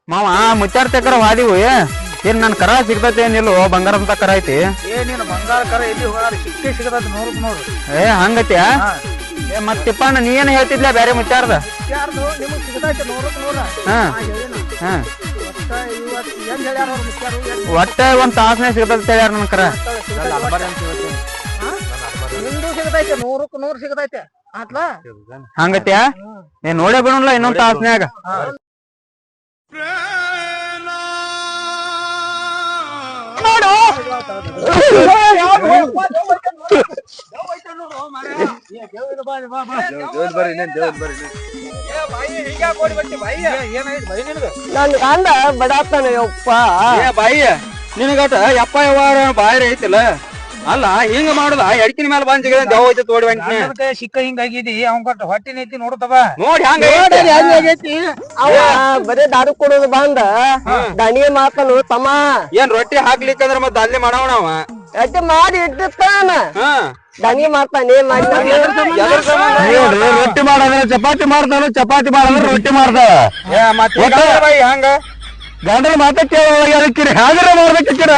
ಮಾವ ಮುಚ್ಚಾರ್ತೆ ಕರ ವಾದಿವು ಏನ್ ನನ್ ಕರ ಸಿಗ್ತೈತಿ ಏನಿಲ್ಲೋ ಬಂಗಾರ ಅಂತ ಕರ ಐತಿ ನೀನು ಬಂಗಾರ ಕರ ಎಲ್ಲಿ ಹೋಗಾರ ಸಿಕ್ಕೇ ಸಿಗತೈತಿ 100 ಏ ಹಂಗತ್ಯಾ ಏ ಮತ್ತಿಪ್ಪಣ್ಣ ನೀ ಏನ್ ಹೇಳ್ತಿದ್ಲ ಬ್ಯಾರೆ ಮುಚ್ಚಾರ್ದ ಯಾರ್ದು ನಿಮಗ್ ಸಿಗತೈತಿ 100 ಹಾ ಹಾ ಒಟ್ಟ ಒಂದ್ ತಾಸನೆ ಸಿಗತೈತಿ ಹೇಳ್ಯಾರ ನನ್ ಕರ ನಿಂದು ಸಿಗತೈತಿ 100 ಸಿಗತೈತಿ ಆತ್ಲಾ ಹಂಗತ್ಯಾ ಏ ನೋಡೇ ಬಿಡಲ್ಲ ಇನ್ನೊಂದ್ ತಾಸನ್ಯಾಗ ನನ್ ಗಂಡ ಬಡಾತಾನೆ ಯಪ್ಪ ಬಾಯಿ ನಿನಗಟ ಯಪ್ಪ ಯವ್ವಾರ ಬಾಯ್ರ ಐತಿಲ್ಲ ಅಲ್ಲ ಹಿಂಗ ಮಾಡುದ ಎಡ್ಕಿನ ಮೇಲೆ ಬಂದ್ ಸಿಗದ ದೇವ ಐತಿ ತೋಡಿ ಬಂದ ಸಿಕ್ಕ ಹಿಂಗಾಗಿದಿ ಅವ್ ಕೊಟ್ಟ ಹೊಟ್ಟಿನ ಐತಿ ನೋಡ್ತವ ನೋಡಿ ಹೆಂಗೈತಿ ಅವ ಬರೇ ದಾರು ಕೊಡೋದು ಬಂದ ದಣಿಗೆ ಮಾತನು ತಮ್ಮ ಏನ್ ರೊಟ್ಟಿ ಹಾಕ್ಲಿಕ್ಕಂದ್ರ ಮತ್ತ ಅಲ್ಲಿ ಮಾಡವ ನಾವ ಎಟ್ಟಿ ಮಾಡಿ ಇಟ್ಟಿರ್ತಾನ ದಣಿಗೆ ಮಾತಾನೆ ರೊಟ್ಟಿ ಮಾಡಂದ್ರ ಚಪಾತಿ ಮಾಡ್ತಾನ ಚಪಾತಿ ಮಾಡಂದ್ರ ರೊಟ್ಟಿ ಮಾಡ್ತಾವ ಹಂಗ ಗಂಡನ ಮಾತ ಕೇಳಿರಿ ಹ್ಯಾಂಗ್ರ ಮಾಡ್ಬೇಕಿರ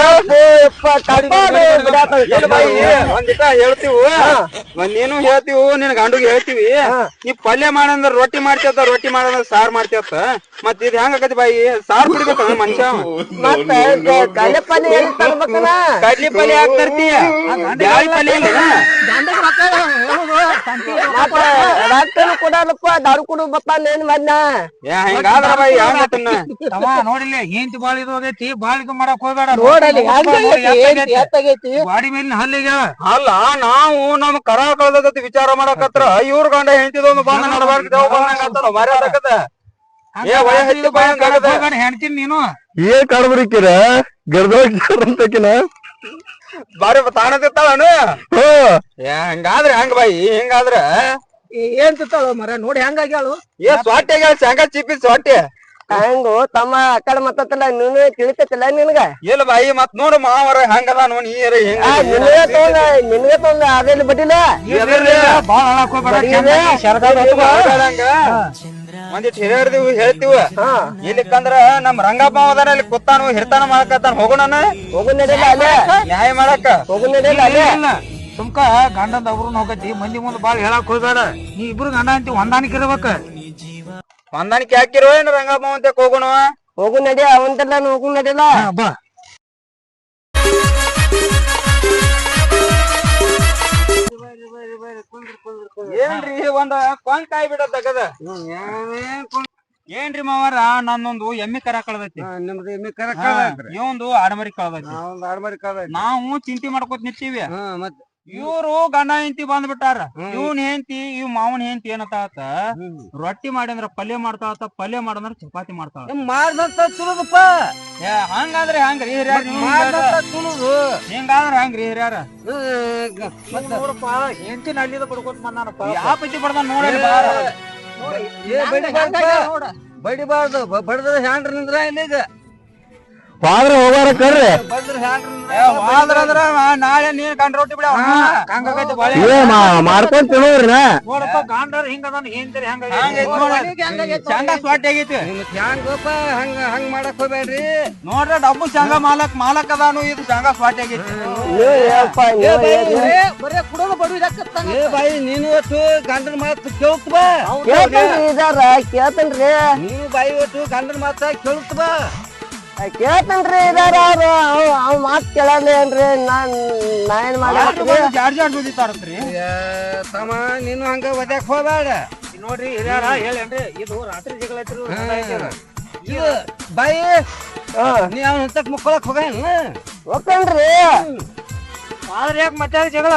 ಒಂದಿಟ ಹೇಳ್ತೀವಿ ನೀನು ಹೇಳ್ತೀವಿ ನಿನ್ ಗಂಡಿಗೆ ಹೇಳ್ತೀವಿ ನೀ ಪಲ್ಯ ಮಾಡಂದ್ರ ರೊಟ್ಟಿ ಮಾಡ್ತೇತ ರೊಟ್ಟಿ ಮಾಡಂದ್ರ ಸಾರ್ ಮಾಡ್ತೇತ ಮತ್ ಇದ್ ಹೆಂಗ ಆಕತಿ ಬಾಯಿ ಸಾರ್ ಬಿಡ್ಬೇಕ ಮನುಷ್ಯ ಕಡ್ಲೆ ಪಲ್ಯ ತರ್ಬೇಕನ ಕಡ್ಲಿ ಪಲ್ಯ ಹಾಕ್ ತರ್ತೀಯ ಬ್ಯಾಳಿ ಪಲ್ಯ ರಾತ್ರಿ ಕೊಡಲಪ್ಪ ದಾರು ಕೊಡು ಬಪ್ಪ ಏನ್ ಮದ್ನ ಹಿಂಗಾದ್ರ ಬಾಯಿ ಹಂಗತನ್ನ ನೋಡಿಲ್ಲ ಹೆಂತಿ ಬಾಳ ಇದು ಆಗೈತಿ ಬಾಳ ಇದು ಮಾಡಕ್ ಹೋಗ್ಬೇಡ ನೋಡಲಿ ಬಾಡಿ ಮೇಲಿನ ಹಲ್ಲಿಗ ಅಲ್ಲ ನಾವು ನಮ್ ಕರ ಕಳ್ದತಿ ವಿಚಾರ ಮಾಡಕತ್ರ ಇವ್ರ ಗಂಡ ಹೆಂಡತಿದೊಂದು ಬಂದ ನಡಬಾರ್ದು ಮರ್ಯಾದಕತ್ತ ಹೆಣ್ತೀನಿ ನೀನು ಏ ಕಡಬ್ರಿಕ್ಕಿರ ಗರ್ದಕಿನ ಬಾರಿ ತಾಣದಿರ್ತಾಳನು ಹಂಗಾದ್ರೆ ಹಂಗ ಬಾಯಿ ಹಿಂಗಾದ್ರ ಏನ್ ತಿತ್ತಾಳು ಮರ ನೋಡಿ ಹೆಂಗಾಗ್ಯಾಳು ಏ ಸ್ವಾಟ್ಯಾಗ ಶಂಗ ಚಿಪ್ಪಿ ಸ್ವಾಟ್ಯ ಹಂಗು ತಮ್ಮ ಅಕ್ಕಡ ಮತ್ತಲ್ಲ ನೀನು ತಿಳಿತೈತಿಲ್ಲ ನಿನ್ಗ ಇಲ್ಲ ಬಾಯಿ ಮತ್ ನೋಡು ಮಾವರ ಹಂಗದ ನೋಡಿ ನಿನ್ಗೆ ತೊಂದ ಅದೇಲಿ ಬಡ್ಡಿಲ್ಲ ಒಂದಿಟ್ ಹಿರಿಯರ್ದಿವಿ ಹೇಳ್ತೀವಿ ಇಲ್ಲಿಕ್ಕಂದ್ರ ನಮ್ ರಂಗಪ್ಪ ಅವದಾನ ಇಲ್ಲಿ ಕೂತಾನು ಹಿರ್ತಾನ ಮಾಡಕತ್ತಾನ ಹೋಗೋಣ ಹೋಗು ನಡಿಲ್ಲ ಅಲ್ಲೇ ನ್ಯಾಯ ಮಾಡಕ್ಕ ಹೋಗು ನಡಿಲ್ಲ ಅಲ್ಲೇ ಸುಮ್ಕ ಗಂಡಂದ ಒಬ್ರು ಹೋಗತಿ ಮಂದಿ ಮುಂದ್ ಬಾಳ ಹೇಳಕ್ ಹೋಗ್ಬೇಡ ನೀ ಇಬ್ರು ಗಂಡ ಅಂತೀವಿ ಹೊಂದಾಣಿಕೆ ಇರ್ಬೇಕ ಹೊಂದಾಣಿಕೆ ಹಾಕಿರೋ ಏನ್ ರಂಗಪ್ಪ ಅಂತ ಹೋಗೋಣ ಹೋಗು ನಡಿ ಅವಂತೆಲ್ಲ ಹೋಗು ನಡಿಲ್ಲ ಬಾ ಏನ್ರಿ ಒಂದ ಕೊಂಕಾಯಿ ಬಿಡ ತಗದ ಏನ್ರಿ ಮಾವಾರ ನನ್ನೊಂದು ಎಮ್ಮಿ ಕರ ಕಳ್ದೈತಿ ನಿಮ್ದು ಎಮ್ಮಿ ಕರ ಇವಂದು ಆಡಮರಿ ಕಳ್ದೈತಿ ಆಡ್ಮರಿ ಕಳ್ದೈತಿ ನಾವು ಚಿಂತೆ ಮಾಡ್ಕೊತ ನಿಂತೀವಿ ಮತ್ ಇವ್ರು ಗಂಡ ಹೆಂಡತಿ ಬಂದ್ಬಿಟ್ಟಾರ ಇವ್ನ ಹೆಂಡತಿ ಇವ್ ಮಾವನ ಹೆಂಡತಿ ಏನತ್ತಾತ ರೊಟ್ಟಿ ಮಾಡಿದ್ರ ಪಲ್ಯ ಮಾಡ್ತಾವತ್ತ ಪಲ್ಯ ಮಾಡಂದ್ರ ಚಪಾತಿ ಮಾಡ್ತಾವ ಮಾಡ್ದಂತ ತುಳುದಪ್ಪ ಹಂಗಾದ್ರೆ ಹಂಗ್ರಿ ಹಿರಿಯಾರ ತುಳುದು ಹಿಂಗಾದ್ರ ಹಂಗ್ರಿ ಹಿರಿಯಾರ ನೋಡಪ್ಪ ಹೆಂಡತಿನ ಅಲ್ಲಿದ ಬಡ್ಕೋತ ಬಂದಾನಪ್ಪ ಯಾವ ಪೈತಿ ಬಡ್ದ ನೋಡ್ರಿ ಬಡಿಬಾರ್ದು ಬಡದ್ರ ಹ್ಯಾಂಡ್ರ ನಿಂದ್ರ ಇಲ್ಲಿಗ ಹೋದ್ರ ಹೋಗಾರ ಕರ್ರಿ ಬಡದ್ರ ಹ್ಯಾಂಡ್ರ ಹೋದ್ರಂದ್ರ ನಾಳೆ ನೀನ್ ಗಂಡ ರೊಟ್ಟಿ ಬಿಡ ಮಾಡ್ಕೊಂಡ್ ತಿನ್ನೋದ್ರಿ ನೋಡಪ್ಪ ಗಾಂಡರ್ ಹಿಂಗದ ಹೆಂಡ್ತಿರಿ ಶಂಗ ಸ್ವಾಟಿ ಆಗೈತಿ ಹ್ಯಾಂಗಪ್ಪ ಹಂಗ ಮಾಡಕ್ ಹೋಗ್ಬೇಡ್ರಿ ನೋಡ್ರಿ ಡಬ್ಬು ಶಂಗ ಮಾಲಕ್ ಅದಾನು ಇದು ಶಂಗ ಸ್ವಾಟಿ ಆಗೈತಿ ಬರೇ ಕುಡೋದು ಬಡವಿ ಏ ಬಾಯಿ ನೀನು ಇವತ್ತು ಗಂಡನ ಮಾತು ಕೇಳ್ತಬ ಕೇಳ್ತನ್ರಿ ನೀನು ಬಾಯಿ ಇವತ್ತು ಗಂಡನ ಮಾತ ಕೇಳ್ತಬ ಕೇಳ್ತನ್ರಿ ಇದಾರ ಅವ್ ಮಾತ್ ಕೇಳಲ್ಲೇನ್ರಿ ನಾ ಏನ್ ಮಾಡ್ರಿ ಜಾಡ್ ಸುದಿತಾರತ್ರಿ ತಮ್ಮ ನೀನು ಹಂಗ ಒದ್ಯಾಕ್ ಹೋಗ್ಬೇಡ ನೋಡ್ರಿ ಹಿರಿಯಾರ ಹೇಳೇನ್ರಿ ಇದು ರಾತ್ರಿ ಜಗಳ ಇದು ಬಾಯಿ ನೀ ಅವ್ನ ಹಂತಕ್ ಮುಕ್ಕೊಳಕ್ ಹೋಗೇನ ಹೋಗ್ತನ್ರಿ ಆದ್ರೆ ಯಾಕೆ ಮತ್ತೆ ಜಗಳ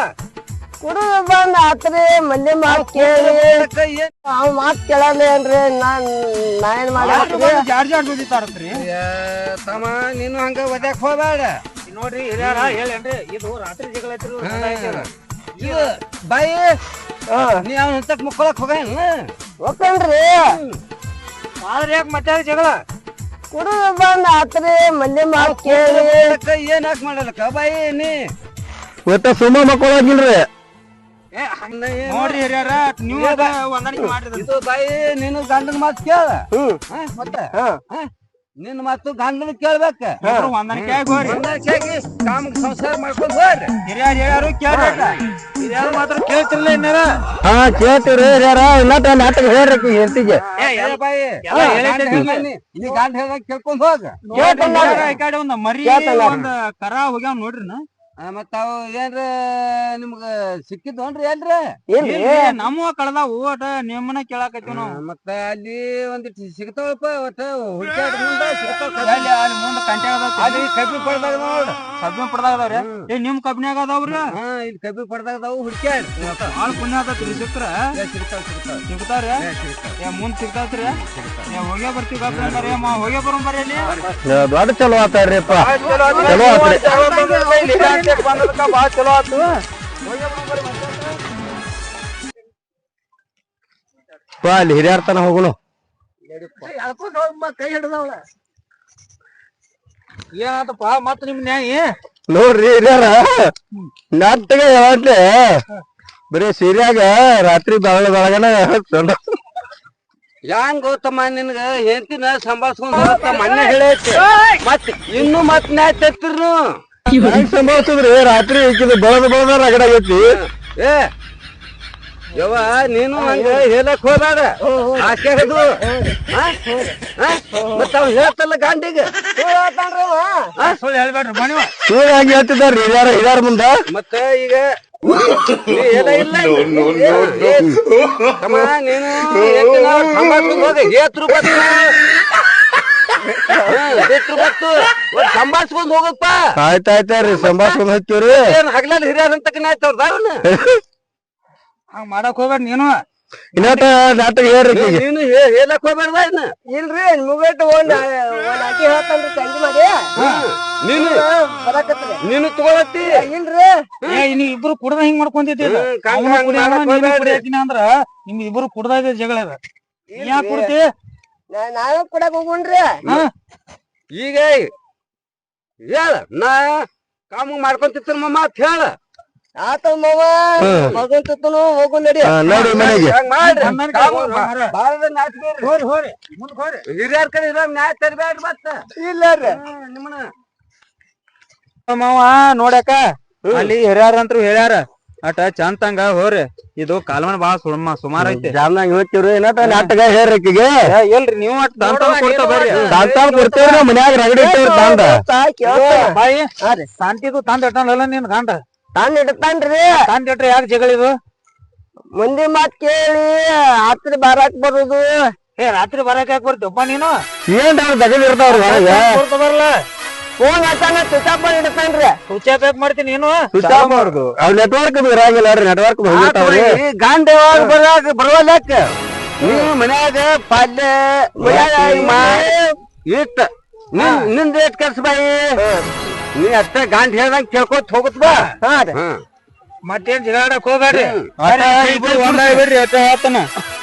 ಕುಡಿದು ಬಂದ್ ಆತ್ರಿ ಮಂದಿ ಮಾತ್ ಕೇಳಿ ಅವ್ ಮಾತ್ ಕೇಳಲ್ಲೇನ್ರಿ ನಾ ಏನ್ ಮಾಡ್ರಿ ಜಾಡ್ ಸುದಿತಾರತ್ರಿ ತಮ್ಮ ನೀನು ಹಂಗ ಒದ್ಯಾಕ್ ಹೋಗ್ಬೇಡ ನೋಡ್ರಿ ಹಿರಿಯಾರ ಹೇಳೇನ್ರಿ ಇದು ರಾತ್ರಿ ಜಗಳ ಇದು ಬಾಯಿ ನೀ ಅವ್ನ ಹಂತಕ್ ಮುಕ್ಕೊಳಕ್ ಹೋಗೇನ ಹೋಗ್ತನ್ರಿ ಆದ್ರೆ ಯಾಕೆ ಮತ್ತೆ ಜಗಳ ಕುಡಿದು ಬಂದ್ ಆತ್ರಿ ಮಂದಿ ಮಾತ್ ಕೇಳಿ ಏನ್ ಯಾಕೆ ಮಾಡಲಕ್ಕ ಬಾಯಿ ನೀ ಸುಮ್ಮ ಮಕ್ಕಳಾಗಿಲ್ರಿ ನೋಡ್ರಿ ಹಿರಿಯರ ನೀವು ಹೊಂದಾಣಿಕೆ ಮಾಡಿದ್ರಿ ಇದು ಬಾಯಿ ನೀನು ಗಂಡನ ಮಾತು ಕೇಳ ಮತ್ತೆ ನಿನ್ನ ಮಾತು ಗಂಡನ ಕೇಳ್ಬೇಕ ಹೊಂದಾಣಿಕೆ ಆಗಿ ಹೋರಿ ಹೊಂದಾಣಿಕೆಯಾಗಿ ಕಾಮ ಸಂಸಾರ ಮಾಡ್ಕೊಂಡ್ ಹೋಗ್ರಿ ಹಿರಿಯರ್ ಹೇಳ್ಯಾರು ಕೇಳ್ಬೇಕ ಯಾರು ಮಾತ್ರ ಕೇಳ್ತಿರ್ಲಿಲ್ಲ ಇನ್ನಾರ ಹಾ ಕೇಳ್ತೀವ್ರಿ ಹಿರಿಯರ ಇನ್ನೊಟ್ಟ ನಾಟಕ ಹೇಳ್ರಿ ಹೆಂಡತಿಗೆ ಬಾಯಿ ನೀ ಗಂಡ ಹೇಳ್ದಂಗ ಕೇಳ್ಕೊಂಡ್ ಹೋಗ ಈ ಕಡೆ ಒಂದ್ ಮರಿ ಒಂದ್ ಕರ ಹೋಗ್ಯಾವ ನೋಡ್ರಿ ಮತ್ತ ಅವು ಏನ್ರ ನಿಮ್ಗ ಸಿಕ್ಕಿದ್ವನ್ರಿ ಏನ್ರಿ ನಮ್ಮ ಕಳ್ದಾವು ಒಟ ನಿಮ್ಮನ್ನ ಕೇಳಾಕತ್ತೀವಿ ನಾವು ಮತ್ತ ಅಲ್ಲಿ ಒಂದಿಟ್ಟು ಸಿಗ್ತಾವಪ್ಪ ಒಟ್ಟ ಹುಡ್ಕ್ಯಾಡ ಮುಂದ ಅಲ್ಲಿ ಮುಂದ ಕಂಟ್ಯಾಗ ಅಲ್ಲಿ ಕಬ್ಬಿ ಪಡ್ದಾಗ ನೋಡ್ರಿ ಕಬ್ಬಿನ ಪಡ್ದಾಗದವ್ರಿ ಏ ನಿಮ್ ಕಬ್ಬಿನ್ಯಾಗ ಅದಾವ್ರಿ ಇಲ್ಲಿ ಕಬ್ಬಿ ಪಡ್ದಾಗದಾವು ಹುಡ್ಕ್ಯಾಡ ಬಾಳ ಪುಣ್ಯ ಆತತ್ರಿ ಸಿಕ್ಕ್ರ ಸಿಗ್ತಾವ ಸಿಗ್ತಾವ್ರಿ ಏ ಮುಂದ್ ಸಿಗ್ತಾವ್ರಿ ಏ ಹೋಗೇ ಬರ್ತೀವಿ ಕಬ್ಬಿ ಅಂತಾರ ಹೋಗೇ ಬರೋಣ ಬರ್ರಿ ಅಲ್ಲಿ ದೊಡ್ಡ ಚಲೋ ಆತಾರ್ರಿಪ್ಪ ಚಲೋ ಆತ್ರಿ ಬಂದದಕ್ಕ ಬಾಳ ಚಲೋ ಆತು ಅಲ್ಲಿ ಹಿರಿಯರ್ ತನ ಹೋಗುನು ಕೈ ಹಿಡ್ದವಳ ಏನಾತಪ್ಪ ಮತ್ ನಿಮ್ ನ್ಯಾಯ ನೋಡ್ರಿ ಹಿರಿಯರ ನಾಟಕ ಯಾವತ್ತೆ ಬರೀ ಸೀರ್ಯಾಗ ರಾತ್ರಿ ಬೆಳಗನ ಹೆಂಗ್ ಗೊತ್ತಮ್ಮ ನಿನ್ಗ ಹೆಂಡತಿನ ಸಂಭಾಳ್ಸ್ಕೊಂಡ್ ಮೊನ್ನೆ ಹೇಳೈತಿ ಮತ್ ಇನ್ನು ಮತ್ ನ್ಯಾಯ ತೆತ್ತಿರ್ನು ಸಂಭಾಳಿಸಿದ್ರಿ ರಾತ್ರಿ ಬೆಳದ ರಗಡಾಗೈತಿ ಏ ಯವ್ವ ನೀನು ಹಂಗ ಹೇಳಕ್ ಹೋಗ್ಬೇಡ ಆಕೆ ಅದು ಮತ್ತ ಅವ್ ಹೇಳ್ತಲ್ಲ ಗಾಂಡಿಗೆ ಸುಳ್ಳು ಹೇಳ್ಬೇಡ್ರಿ ಬಣಿವ ಸೂರ್ಯ ಹಂಗೆ ಹೇಳ್ತಿದ್ದಾರ್ರಿ ಹಿರಿಯರ ಮುಂದ ಮತ್ತ ಈಗ ಏನ ಇಲ್ಲ ತಮ್ಮ ನೀನು ಸಂಭಾಳ್ಸ್ಕೊಂಡ್ ಹೋಗ ಏತ್ರು ಬತ್ತು ಸಂಭಾಳ್ಸ್ಕೊಂಡ್ ಹೋಗಪ್ಪ ಆಯ್ತಾಯ್ತಾರ್ರಿ ಸಂಭಾಳ್ಸ್ಕೊಂಡ್ ಹೋಗ್ತೀವ್ರಿ ಏನ್ ಹಗ್ಲಲ್ಲಿ ಹಿರಿಯರ್ ಅಂತ ಕನಾಯ್ತವ್ರ ಹಂಗ ಮಾಡಕ್ ಹೋಗ್ಬೇಡ ನೀನು ಇನ್ನೊಟ್ಟ ನಾಟಕ ಹೇಳ್ರಿ ನೀನು ಹೇಳಕ್ ಹೋಗ್ಬೇಡ ಇನ್ನ ಇಲ್ರಿ ಮುಗಟ್ ಒಂದ್ ಅಕ್ಕಿ ಹೇಳ್ತಾನ್ರಿ ತಂಗಿ ಮಾಡಿ ನೀನು ಬರಾಕತ್ರಿ ನೀನು ತಗೊಳತ್ತಿ ಇಲ್ರಿ ಏ ನೀವ್ ಇಬ್ರು ಕುಡ್ದ ಹಿಂಗ್ ಮಾಡ್ಕೊಂತಿದ್ದಿ ಅಂದ್ರ ನಿಮ್ ಇಬ್ರು ಕುಡ್ದ ಇದೆ ಜಗಳ ಅದ ಯಾಕೆ ಕುಡ್ತಿ ನಾವೇ ಕುಡಕ್ ಹೋಗುಣ್ರಿ ಈಗ ಹೇಳ ನಾ ಕಾಮ ಮಾಡ್ಕೊಂತಿರ್ತ ಮಾತ್ ಹೇಳ ಆತ ಮಾವ ಮಗನ್ ತುತ್ತನು ಹೋಗು ನಡಿ ನೋಡಿ ಮನೆಗೆ ಹಂಗ ಮಾಡ್ರಿ ಹಿರಿಯರ ಕಡೆ ಇರೋಂಗ್ ನ್ಯಾಯ ತರಬೇಡ ಮತ್ತ ಇಲ್ಲಾರ್ರಿ ನಿಮ್ಮನ ಮಾವ ನೋಡಕ ಅಲ್ಲಿ ಹಿರಿಯರಂತ್ರು ಹೇಳ್ಯಾರ ಅಟ ಚಂತಂಗ ಹೋರಿ ಇದು ಕಾಲ್ಮಣ ಬಾಳ ಸುಮಾರ ಐತಿ ಜಾಮ್ನಾಗ ಹೋಗ್ತಿವ್ರಿ ಇನ್ನೊಟ್ಟ ನಾಟಕ ಹೇಳ್ರಿಕಿಗೆ ಎಲ್ರಿ ನೀವು ಅಟ್ ಕೊಡ್ತಾ ಬರ್ರಿ ತಾಂತಾವ್ ಕೊಡ್ತೇವ್ರಿ ಮನ್ಯಾಗ ರಗಡಿ ಇಟ್ಟೇವ್ರಿ ತಾಂಡ ಬಾಯಿ ಶಾಂತಿದು ತಂದ ಇಟ್ಟಲ್ಲ ನಿನ್ ಗಂಡ ತಾಂಡ್ ಇಡ್ತಾನ್ರಿ ತಂದ ಇಟ್ರೆ ಯಾಕೆ ಜಗಳಿದು ಮಂದಿ ಮಾತ್ ಕೇಳಿ ರಾತ್ರಿ ಬಾರಾಕ್ ಬರುದು ಏ ರಾತ್ರಿ ಬರಕ್ ಯಾಕೆ ಬರ್ತೀವಪ್ಪ ನೀನು ಏನ್ ದಗದ್ ಇರ್ತಾವ್ರಿ ಕೊಡ್ತಾ ಬರಲ್ಲ ಫೋನ್ ಹಚ್ಚಾನ ಸ್ವಿಚ್ ಆಫ್ ಮಾಡಿ ಇಡ್ತಾನ್ರಿ ಸ್ವಿಚ್ ಆಫ್ ಮಾಡ್ತೀನಿ ನೀನು ಸ್ವಿಚ್ ಆಫ್ ಮಾಡುದು ಅವ್ ನೆಟ್ವರ್ಕ್ ಇರಾಗಿಲ್ಲ ನೆಟ್ವರ್ಕ್ ಹೋಗಿರ್ತಾವ್ರಿ ಗಾಂಡ ಯಾವಾಗ ಬರುವಲ್ಲಕ್ಕ ನೀವು ಮನ್ಯಾಗ ಪಲ್ಯ ಇಟ್ಟ ನಿಂದ ಏಟ್ ಕೆಲ್ಸ ಬಾಯಿ ನೀ ಅಷ್ಟ ಗಾಂಡ್ ಹೇಳ್ದಂಗ ಕೇಳ್ಕೊತ ಹೋಗುತ್ತ ಬಾ ಮತ್ತೇನ್ ಜಗಾಡಕ್ ಹೋಗ್ಬೇಡ್ರಿ ಒಂದಾಗಿ ಬಿಡ್ರಿ ಅಟ್ಟ ಹೇಳ್ತಾನ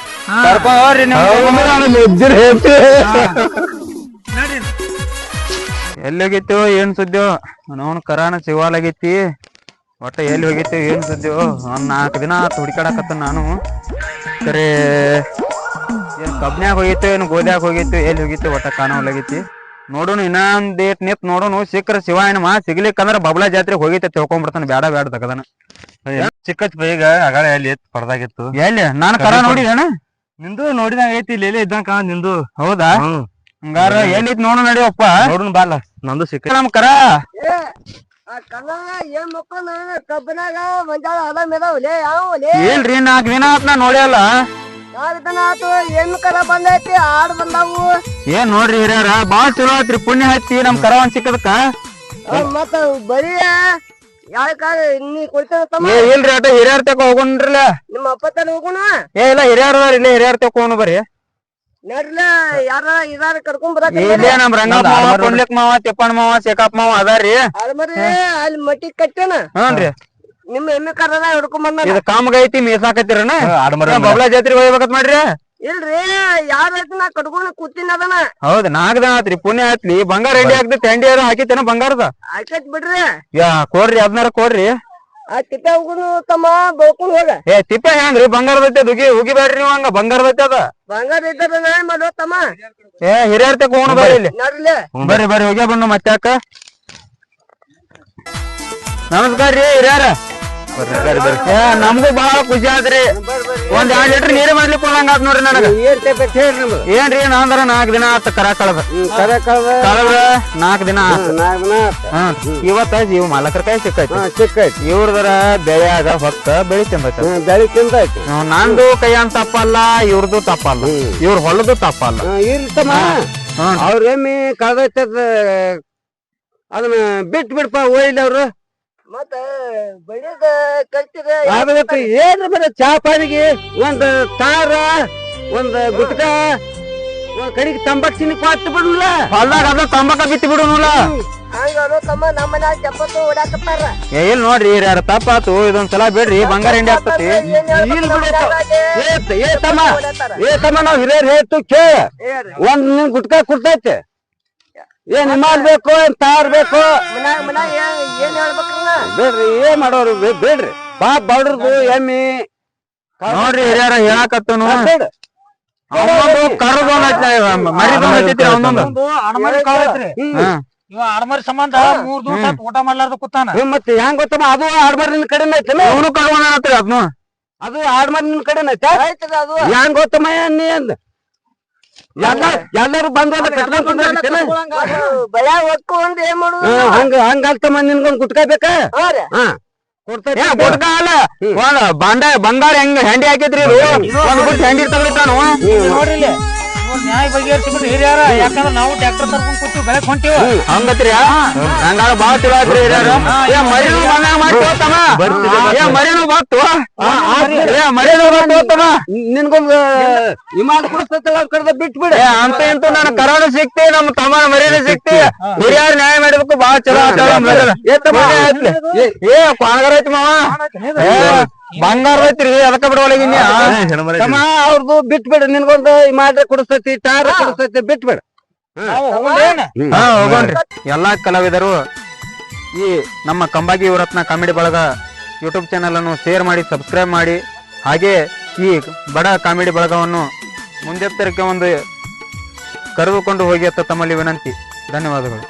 ಕರ್ಕೊಂಡ್ ಹೋಗ್ರಿ ಎಲ್ಲಿ ಹೋಗಿತ್ತು ಏನ್ ಸುದ್ದಿಯೋ ಅವನು ಕರಾನ ಸಿವಾಲಾಗೈತಿ ಒಟ್ಟ ಎಲ್ಲಿ ಹೋಗಿತ್ತು ಏನ್ ಸುದ್ದಿಯೋ ಒಂದ್ 4 ದಿನ ಹುಡುಕಾಡಕತ್ತ ನಾನು ಸರಿ ಏನ್ ಕಬ್ನ್ಯಾಗ ಹೋಗಿತ್ತು ಏನು ಗೋದ್ಯಾಗ ಹೋಗಿತ್ತು ಎಲ್ಲಿ ಹೋಗಿತ್ತು ಒಟ್ಟ ಕಾಣವಲಾಗೈತಿ ನೋಡೋಣ ಇನ್ನೊಂದ್ ಡೇಟ್ ನಿತ್ ನೋಡೋಣ ಸಿಕ್ಕ್ರ ಶಿವ ಏನಮ್ಮ ಸಿಗ್ಲಿಕ್ಕಂದ್ರ ಬಬ್ಲಾ ಜಾತ್ರೆ ಹೋಗಿತ್ತೆ ತಿಳ್ಕೊಂಡ್ಬಿಡ್ತಾನ ಬ್ಯಾಡ ಬ್ಯಾಡ ತಗದನ ಚಿಕ್ಕತ್ ಬೇಗ ಅಗಳ ಎಲ್ಲಿ ಪಡ್ದಾಗಿತ್ತು ಎಲ್ಲಿ ನಾನು ಕರ ನೋಡಿದೇನ ನಿಂದು ನೋಡಿದಂಗ ಐತಿ ಇಲ್ಲಿ ಇದ್ದಂಗ ನಿಂದು ಹೌದಾ ಹಂಗಾರ ಎಲ್ಲಿತ್ ನೋಡು ನಡಿಯಪ್ಪ ನೋಡೋಣ ಬಾಲ ನಂದು ಸಿಕ್ಕ ನಮ್ ಕರ ಏನ್ ಮಕ್ಕಳ ಕಬ್ಬನಾಗ ಮಂಜಾಳ ಅದ ಮೆದಾವ್ಲೆ ಯಾವಲೆ ಇಲ್ರಿ 4 ದಿನ ಆತ್ ನಾ ನೋಡ್ಯಲ್ಲ 4 ದಿನ ಆತು ಏನ್ ಕರ ಬಂದೈತಿ ಆಡ್ ಬಂದಾವು ಏನ್ ನೋಡ್ರಿ ಹಿರಿಯರ ಬಾಳ ಚಲೋ ಆತ್ರಿ ಪುಣ್ಯ ಹಚ್ಚಿ ನಮ್ ಕರ ಒಂದ್ ಸಿಕ್ಕದಕ್ಕ ಮತ್ತ ಬರೀ ಯಾಕ ನೀ ಕೊಡ್ತೇನ ತಮ್ಮ ಇಲ್ರಿ ಅಟ ಹಿರಿಯರ್ ತಕ ಹೋಗೋಣ್ರಲ್ಲ ನಿಮ್ಮ ಅಪ್ಪ ತನ ಹೋಗುಣ ಏ ಇಲ್ಲ ಹಿರಿಯರ್ ಇಲ್ಲ ಹಿರಿಯರ್ ತಕ ಹೋಗೋಣ ಬರ್ರಿ ನಡ್ಲ ಯಾರ ಇದಾರ ಕರ್ಕೊಂಡ್ ಬರಕ ಇಲ್ಲೇ ನಮ್ ರಂಗಪ್ಪ ಮಾವ ಪುಂಡ್ಲಿಕ್ ಮಾವ ತಿಪ್ಪಣ್ಣ ಮಾವ ಶೇಖಪ್ಪ ಮಾವ ಅದಾರಿ ಅಲ್ಮರಿ ಅಲ್ಲಿ ಮಟ್ಟಿ ಕಟ್ಟೇನ ಹ್ಞೂನ್ರಿ ನಿಮ್ಮ ಎಮ್ಮೆ ಕರದ ಹಿಡ್ಕೊಂಡ್ ಬಂದ ಇದು ಕಾಮಗೈತಿ ಮೀಸಾಕತ್ತಿರನ ಬಬ್ಲಾ ಜಾತ್ರೆ ಹೋಗ್ಬೇಕತ್ ಮಾಡ್ರಿ ಇಲ್ರಿ ಯಾರ ನಾ ಕಟ್ಕೊಂಡ್ ಕೂತಿನ ಅದನ ಹೌದ್ 4 ದಿನ ಆತ್ರಿ ಪುಣ್ಯ ಆತ್ಲಿ ಬಂಗಾರ ರೆಡಿ ಆಗ್ತೈತಿ ತಂಡಿ ಹಾಕಿತೇನ ಬಂಗಾರದ ಆಯ್ತೈತ್ ಬಿಡ್ರಿ ಯಾ ಕೊಡ್ರಿ 15 ಕೊಡ್ರಿ ಆ ತಿಪ್ಪ ಹೋಗುನು ತಮ್ಮ ಬೆಳ್ಕೊಂಡ್ ಹೋಗ. ಏ ತಿಪ್ಪ ಹೆಂಗ್ರಿ ಬಂಗಾರದ ಹುಗಿ ಹುಗಿಬೇಡ್ರಿ ನೀವು ಹಂಗ ಬಂಗಾರದ ಅದ ಬಂಗಾರ ಇದ್ದಾರ ನಾಯಿ ಮಾಡೋ ತಮ್ಮ. ಏ ಹಿರಿಯರ್ ತಕ ಹೋಗೋಣ ಬರ್ರಿ ಇಲ್ಲಿ ನೋಡ್ರಿಲೆ ಬರ್ರಿ ಬರ್ರಿ ಹೋಗ್ಯ ಬಂದು ಮತ್ತಾಕ. ನಮಸ್ಕಾರ ರೀ ಹಿರಿಯರ. ಏ ನಮಗೂ ಬಹಳ ಖುಷಿ ಆದ್ರಿ. ಒಂದ್ 2 ಲೀಟರ್ ನೀರ್ ಮಾಡ್ಲಿಕ್ಕೆ ಕೊಡಂಗ ಆತ್ ನೋಡ್ರಿ ನನಗ. ಏನ್ ತಪ್ಪ ಹೇಳ್ರಿ ನಮ್ದು. ಏನ್ರಿ ನಾಂದ್ರ 4 ದಿನ ಆತ ಕರ ಕಳದ ಕರೆ ಕಳ್ದ ಕಳದ್ರ 4 ದಿನ ಆತ. 4 ದಿನ ಆತ. ಇವತ್ತ ಇವ್ ಮಾಲಕರ ಕೈ ಸಿಕ್ಕೈತಿ. ಸಿಕ್ಕೈತಿ. ಇವ್ರದರ ಬೆಳೆಯಾಗ ಹೊಕ್ಕ ಬೆಳಿ ತಿಂದೈತಿ. ಬೆಳಿ ತಿಂದೈತಿ. ನಂದು ಕೈ ಅಂತ ತಪ್ಪಲ್ಲ, ಇವ್ರದ್ದು ತಪ್ಪಲ್ಲ, ಇವ್ರ ಹೊಲದು ತಪ್ಪಲ್ಲ. ಇರ್ತಮ್ಮ ಅವ್ರ ಎಮ್ಮಿ ಕಳ್ದೈತ ಅದನ್ನ ಬಿಟ್ ಬಿಡ್ಪ ಒಯ್ಲಿ ಅವ್ರು. ಮತ್ತ ಬೆಳಿದ ಕಲ್ತಿರ ಅದಕ್ಕೆ ಏನ್ರ ಬರ ಚಾ ಪಾನಿಗೆ ಒಂದ್ ತಾರ ಒಂದ್ ಗುಟ್ಕ ಒಂದ್ ಕಡೆಗೆ ತಂಬಾಕ್ ಸಿನಿ ಕೊಟ್ಟು ಬಿಡಲ್ಲ. ಹೊಲ್ದಾಗ ಅದ ತಂಬಾಕ ಬಿತ್ತಿ ಬಿಡುನಲ್ಲ. ಹಂಗ ಅನ್ನೋ ತಮ್ಮ ನಮ್ಮ ಮನ್ಯಾಗ ಚಪ್ಪತ್ತು ಓಡಾಕತ್ತಾರ. ಎಲ್ಲಿ ನೋಡ್ರಿ ಯಾರ ತಪ್ಪಾತು. ಇದೊಂದ್ಸಲ ಬಿಡ್ರಿ ಬಂಗಾರ ಹಿಂಡಿ ಆಗ್ತತಿ. ಏ ತಮ್ಮ ನಾವ್ ಹಿರಿಯರ್ ಹೇಳ್ತು ಕೇಳ. ಒಂದ್ ನಿನ್ ಗುಟ್ಕ ಕೊಡ್ತೈತೆ. ಏನ್ ಹಿಮಾಲ್ ಬೇಕು ಏನ್ ತಾರ್ ಬೇಕು ಮನ್ಯಾಗ ಏನ್ ಹೇಳ್ಬೇಕ್ರಲ್ಲ. ಬೇಡ್ರಿ ಏನ್ ಮಾಡೋರು ಬೇಡ್ರಿ. ಪಾಪ ಬಡ್ರದು ಎಮ್ಮಿ ನೋಡ್ರಿ ಹಿರಿಯರ ಹೇಳಾಕತ್ತನು ಬೇಡ. ಕರ್ದು ಮರಿ ಬಂದೈತಿ ಅವನೊಂದು. ಇವ ಆಡ್ಮರಿ ಸಂಬಂಧ 3 ದಿವಸ ಊಟ ಮಾಡ್ಲಾರ್ದ ಕೂತಾನ. ಮತ್ತೆ ಹೆಂಗ್ ಗೊತ್ತಮ್ಮ ಅದು ಆಡ್ಮರಿ ನಿನ್ ಕಡೆನ ಐತಲ್ಲ. ಅವನು ಕರ್ಕೊಂಡ್ರಿ ಅದ್ನು. ಅದು ಆಡ್ಮರಿ ನಿನ್ ಕಡೆನ ಐತ. ಆಯ್ತದ ಅದು ಹೆಂಗ್ ಗೊತ್ತಮ್ಮ ನೀ ಅಂದ ಎಲ್ಲಾರು ಬಂದ್ ಬೆಳೆ ಹೊತ್ಕೊಂಡ್ ಏನ್ ಮಾಡುದು. ಹಂಗಲ್ತಮ್ಮ ನಿನ್ಗೊಂದ್ ಗುಟ್ಕ ಬೇಕಾ. ಹಾ ರೀ. ಹಾ ಏ ಗುಟ್ಕ ಅಲ್ಲ ಒಂದ್ ಬಂಗಾರ ಹೆಂಗ್ ಹೆಂಡಿ ಹಾಕಿದ್ರಿ ಒಂದ್ ಗುಟ್ ಹೆಂಡಿ ತಗೊಳ್ತಾನು. ನೋಡ್ರಿ ನ್ಯಾಯ ಬಗೆಹರಿಸಿಬಿಟ್ಟು ಹಿರಿಯಾರ. ಯಾಕಂದ್ರ ನಾವು ಟ್ರ್ಯಾಕ್ಟರ್ ತರ್ಕೊಂಡ್ ಕೂತೀವಿ ಬೆಳಕ್ ಹೊಂಟಿವ. ಹಂಗತ್ರಿ ಹಂಗಾರ ಬಾಳ ಚಲೋ ಆಯ್ತ್ರಿ ಹಿರಿಯರ. ಏ ಮರಿನು ಬಂದಾಗ ಮಾಡ್ತೋತಮ್ಮ. ಏ ಮರಿನು ಬಂತು. ಏ ಮರಿನು ಬಂತೋತಮ್ಮ. ನಿನ್ಗೊಂದ್ ವಿಮಾನ ಕೊಡಿಸ್ತಲ್ಲ ಕಡ್ದ ಬಿಟ್ ಬಿಡ. ಏ ಅಂತ ಇಂತೂ ನನ್ನ ಕರೋನ ಸಿಕ್ತಿ ನಮ್ಮ ತಮ್ಮನ ಮರಿನು ಸಿಕ್ತಿ. ಹಿರಿಯರ ನ್ಯಾಯ ಮಾಡಿಬೇಕು ಬಾಳ ಚಲೋ ಏ ಕಾಣಗಾರ ಐತಿ ಮಾವ. ಬಂಗಾರ ಐತ್ರಿ ಅದಕ್ಕ ಬಿಡವಳಗಿನ್ಯ. ತಮ್ಮ ಅವ್ರದ್ದು ಬಿಟ್ ಬಿಡ. ನಿನ್ಗೊಂದು ಮಾಡ್ರೆ ಕೊಡಿಸ್ತೈತಿ ಟಾರ ಕೊಡಿಸ್ತೈತಿ ಬಿಟ್ ಬಿಡ. ಹಾ ಹೋಗೋಣ್ರಿ. ಎಲ್ಲಾ ಕಲಾವಿದರು ಈ ನಮ್ಮ ಕಂಬಾಗಿ ರತ್ನ ಕಾಮಿಡಿ ಬಳಗ ಯೂಟ್ಯೂಬ್ ಚಾನಲ್ ಅನ್ನು ಶೇರ್ ಮಾಡಿ ಸಬ್ಸ್ಕ್ರೈಬ್ ಮಾಡಿ. ಹಾಗೆ ಈ ಬಡ ಕಾಮಿಡಿ ಬಳಗವನ್ನು ಮುಂದೆತ್ತರಕ್ಕೆ ಒಂದು ಕರೆದುಕೊಂಡು ಹೋಗಿ ಅಂತ ತಮ್ಮಲ್ಲಿ ವಿನಂತಿ. ಧನ್ಯವಾದಗಳು.